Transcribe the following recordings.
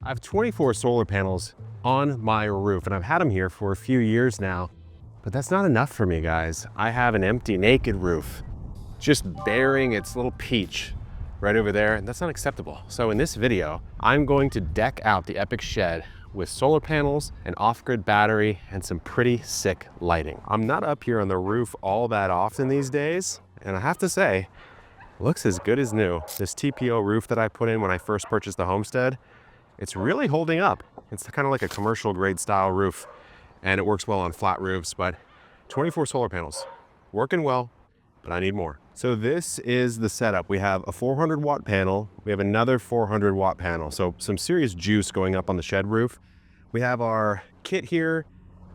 I have 24 solar panels on my roof, and I've had them here for a few years now, but that's not enough for me, guys. I have an empty, naked roof, just bearing its little peach right over there, and that's not acceptable. So in this video, I'm going to deck out the Epic shed with solar panels, an off-grid battery, and some pretty sick lighting. I'm not up here on the roof all that often these days, and I have to say, looks as good as new. This TPO roof that I put in when I first purchased the Homestead, it's really holding up. It's kind of like a commercial grade style roof, and it works well on flat roofs, but 24 solar panels, working well, but I need more. So this is the setup. We have a 400 watt panel. We have another 400 watt panel. So some serious juice going up on the shed roof. We have our kit here,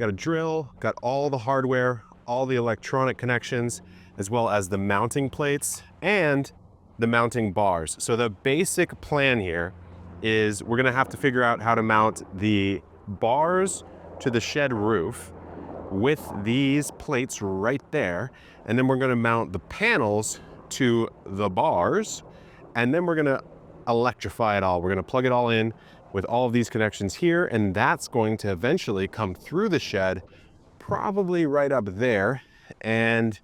got a drill, got all the hardware, all the electronic connections, as well as the mounting plates and the mounting bars. So the basic plan here is we're gonna have to figure out how to mount the bars to the shed roof with these plates right there. And then we're gonna mount the panels to the bars, and then we're gonna electrify it all. We're gonna plug it all in with all of these connections here, and that's going to eventually come through the shed, probably right up there, and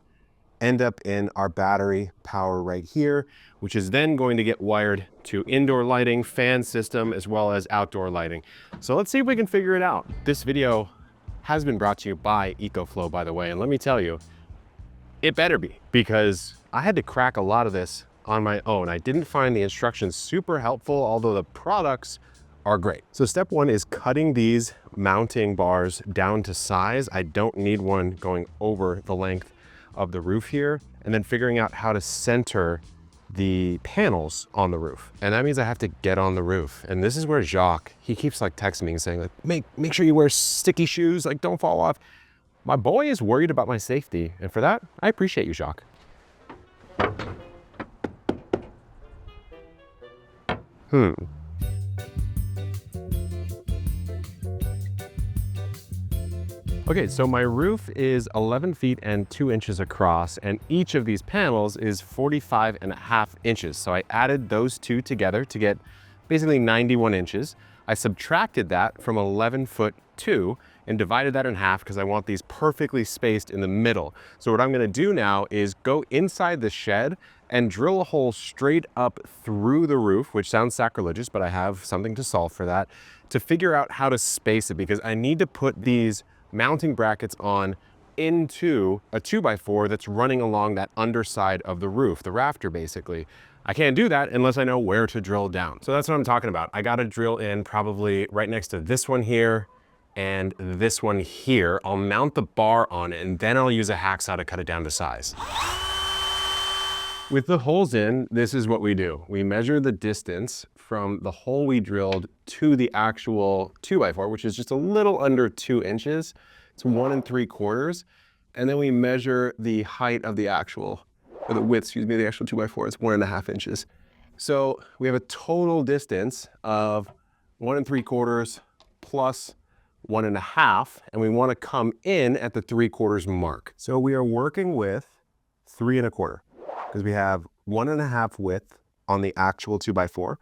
end up in our battery power right here, which is then going to get wired to indoor lighting, fan system, as well as outdoor lighting. So let's see if we can figure it out. This video has been brought to you by EcoFlow, by the way, and let me tell you, it better be, because I had to crack a lot of this on my own. I didn't find the instructions super helpful, although the products are great. So step one is cutting these mounting bars down to size. I don't need one going over the length of the roof here, and then figuring out how to center the panels on the roof. And that means I have to get on the roof. And this is where Jacques, he keeps like texting me and saying like, make sure you wear sticky shoes, like don't fall off. My boy is worried about my safety. And for that, I appreciate you, Jacques. Okay, so my roof is 11 feet and 2 inches across, and each of these panels is 45.5 inches. So I added those two together to get basically 91 inches. I subtracted that from 11'2" and divided that in half because I want these perfectly spaced in the middle. So what I'm gonna do now is go inside the shed and drill a hole straight up through the roof, which sounds sacrilegious, but I have something to solve for that, to figure out how to space it, because I need to put these mounting brackets on into a 2x4 that's running along that underside of the roof, the rafter basically. I can't do that unless I know where to drill down. So that's what I'm talking about. I gotta drill in probably right next to this one here and this one here. I'll mount the bar on it, and then I'll use a hacksaw to cut it down to size. With the holes in, this is what we do. We measure the distance from the hole we drilled to the actual 2x4, which is just a little under 2 inches. It's 1 3/4. And then we measure the height of the actual, or the width, excuse me, the actual 2x4. It's 1.5 inches. So we have a total distance of 1 3/4 plus 1.5, and we want to come in at the 3/4 mark. So we are working with 3 1/4. Because we have 1.5 width on the actual 2x4,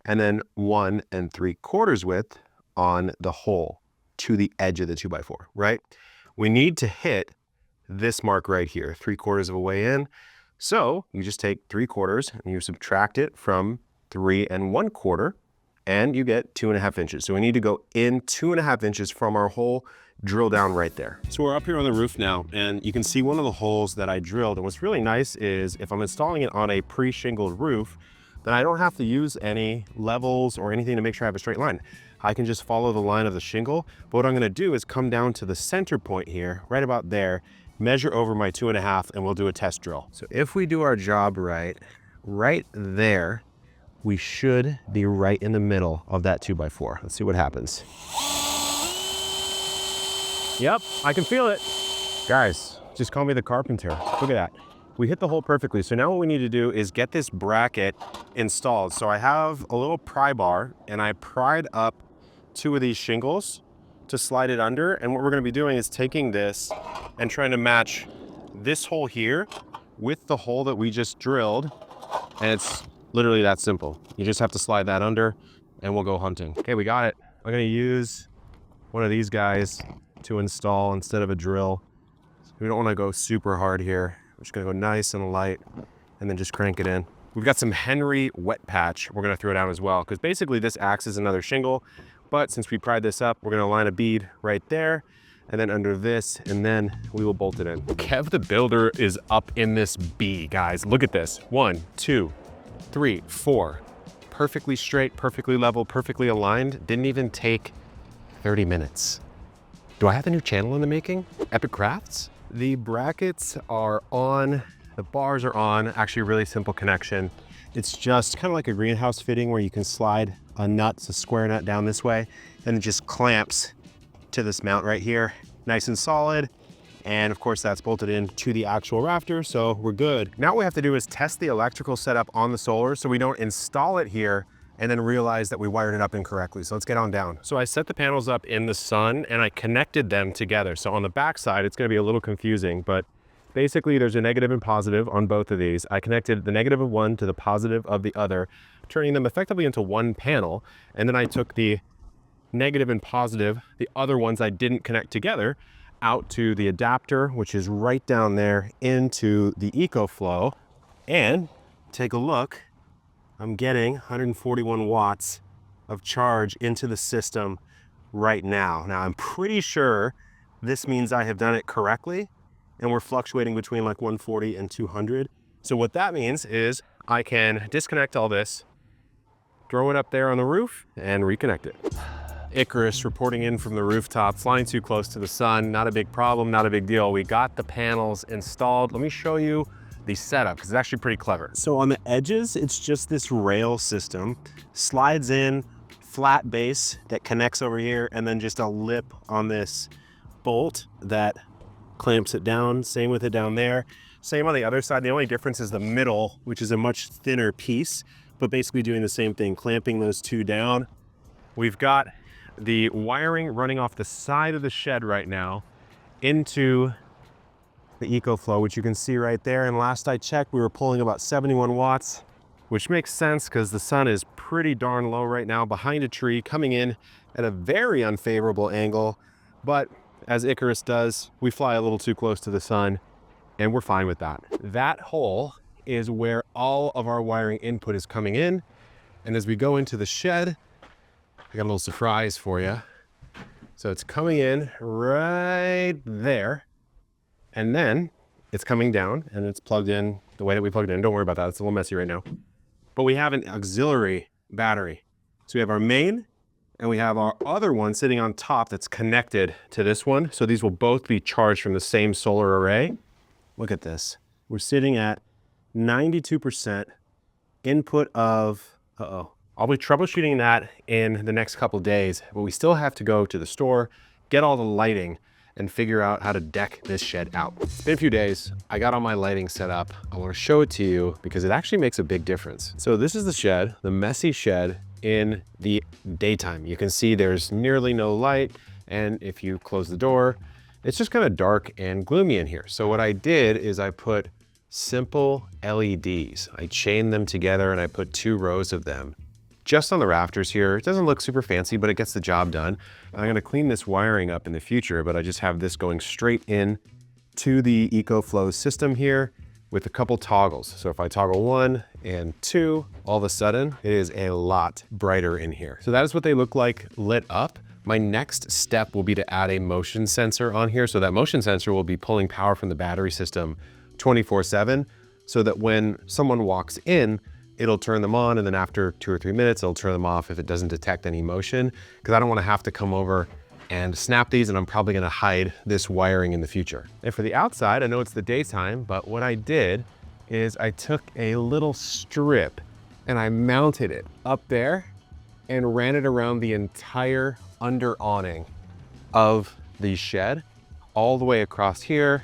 and then 1 3/4 width on the hole to the edge of the 2x4, right? We need to hit this mark right here, 3/4 of a way in. So you just take 3/4 and you subtract it from 3 1/4, and you get 2.5 inches. So we need to go in 2.5 inches from our hole, drill down right there. So we're up here on the roof now, and you can see one of the holes that I drilled. And what's really nice is if I'm installing it on a pre-shingled roof, then I don't have to use any levels or anything to make sure I have a straight line. I can just follow the line of the shingle. But what I'm gonna do is come down to the center point here, right about there, measure over my 2.5, and we'll do a test drill. So if we do our job right there, we should be right in the middle of that 2x4. Let's see what happens. Yep, I can feel it. Guys, just call me the carpenter. Look at that. We hit the hole perfectly. So now what we need to do is get this bracket installed. So I have a little pry bar, and I pried up 2 of these shingles to slide it under. And what we're gonna be doing is taking this and trying to match this hole here with the hole that we just drilled. And it's literally that simple. You just have to slide that under, and we'll go hunting. Okay, we got it. I'm gonna use one of these guys to install instead of a drill. We don't wanna go super hard here. We're just gonna go nice and light and then just crank it in. We've got some Henry wet patch we're gonna throw down as well, because basically this acts as another shingle, but since we pried this up, we're gonna line a bead right there, and then under this, and then we will bolt it in. Kev the Builder is up in this bee, guys. Look at this. 1, 2, 3, 4. Perfectly straight, perfectly level, perfectly aligned. Didn't even take 30 minutes. Do I have a new channel in the making? Epic Crafts? The brackets are on, the bars are on, actually a really simple connection. It's just kind of like a greenhouse fitting where you can slide a nut, it's a square nut down this way, and it just clamps to this mount right here, nice and solid. And of course that's bolted in to the actual rafter, so we're good. Now what we have to do is test the electrical setup on the solar so we don't install it here and then realize that we wired it up incorrectly. So let's get on down. So I set the panels up in the sun and I connected them together. So on the back side, it's gonna be a little confusing, but basically there's a negative and positive on both of these. I connected the negative of one to the positive of the other, turning them effectively into one panel. And then I took the negative and positive, the other ones I didn't connect together, out to the adapter, which is right down there into the EcoFlow. And take a look, I'm getting 141 watts of charge into the system right now. Now I'm pretty sure this means I have done it correctly, and we're fluctuating between like 140 and 200. So what that means is I can disconnect all this, throw it up there on the roof, and reconnect it. Icarus reporting in from the rooftop, flying too close to the sun. Not a big problem, not a big deal. We got the panels installed. Let me show you the setup, because it's actually pretty clever. So on the edges, it's just this rail system, slides in, flat base that connects over here, and then just a lip on this bolt that clamps it down. Same with it down there. Same on the other side. The only difference is the middle, which is a much thinner piece, but basically doing the same thing, clamping those two down. We've got the wiring running off the side of the shed right now into the EcoFlow, which you can see right there. And last I checked, we were pulling about 71 watts, which makes sense because the sun is pretty darn low right now behind a tree, coming in at a very unfavorable angle. But as Icarus does, we fly a little too close to the sun, and we're fine with that. That hole is where all of our wiring input is coming in. And as we go into the shed, I got a little surprise for you. So it's coming in right there, and then it's coming down and it's plugged in the way that we plugged it in. Don't worry about that, it's a little messy right now. But we have an auxiliary battery. So we have our main and we have our other one sitting on top that's connected to this one. So these will both be charged from the same solar array. Look at this. We're sitting at 92% input of, I'll be troubleshooting that in the next couple days, but we still have to go to the store, get all the lighting, and figure out how to deck this shed out. It's been a few days. I got all my lighting set up. I want to show it to you because it actually makes a big difference. So this is the shed, the messy shed in the daytime. You can see there's nearly no light, and if you close the door, it's just kind of dark and gloomy in here. So what I did is I put simple LEDs. I chained them together and I put 2 rows of them just on the rafters here. It doesn't look super fancy, but it gets the job done. I'm gonna clean this wiring up in the future, but I just have this going straight in to the EcoFlow system here with a couple toggles. So if I toggle 1 and 2, all of a sudden it is a lot brighter in here. So that is what they look like lit up. My next step will be to add a motion sensor on here. So that motion sensor will be pulling power from the battery system 24/7, so that when someone walks in, it'll turn them on, and then after 2 or 3 minutes, it'll turn them off if it doesn't detect any motion, because I don't want to have to come over and snap these, and I'm probably going to hide this wiring in the future. And for the outside, I know it's the daytime, but what I did is I took a little strip and I mounted it up there and ran it around the entire under awning of the shed, all the way across here,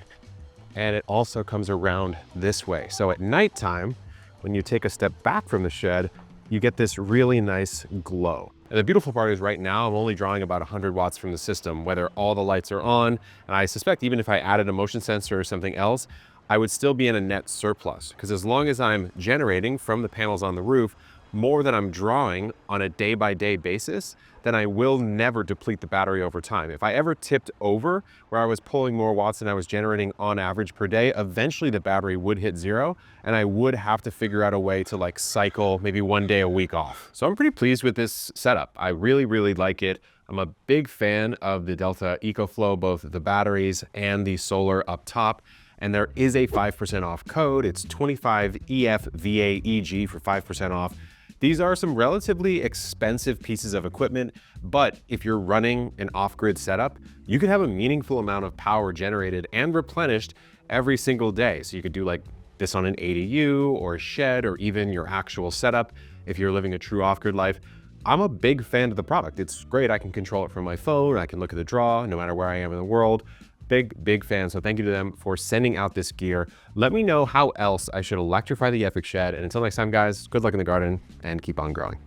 and it also comes around this way. So at nighttime, when you take a step back from the shed, you get this really nice glow. And the beautiful part is right now, I'm only drawing about 100 watts from the system, whether all the lights are on. And I suspect even if I added a motion sensor or something else, I would still be in a net surplus, because as long as I'm generating from the panels on the roof, more than I'm drawing on a day-by-day basis, then I will never deplete the battery over time. If I ever tipped over where I was pulling more watts than I was generating on average per day, eventually the battery would hit zero and I would have to figure out a way to like cycle maybe 1 day a week off. So I'm pretty pleased with this setup. I really, really like it. I'm a big fan of the Delta EcoFlow, both the batteries and the solar up top. And there is a 5% off code. It's 25EFVAEG for 5% off. These are some relatively expensive pieces of equipment, but if you're running an off-grid setup, you could have a meaningful amount of power generated and replenished every single day. So you could do like this on an ADU or a shed or even your actual setup if you're living a true off-grid life. I'm a big fan of the product. It's great. I can control it from my phone. I can look at the draw no matter where I am in the world. Big fan. So thank you to them for sending out this gear. Let me know how else I should electrify the Epic Shed. And until next time, guys, good luck in the garden and keep on growing.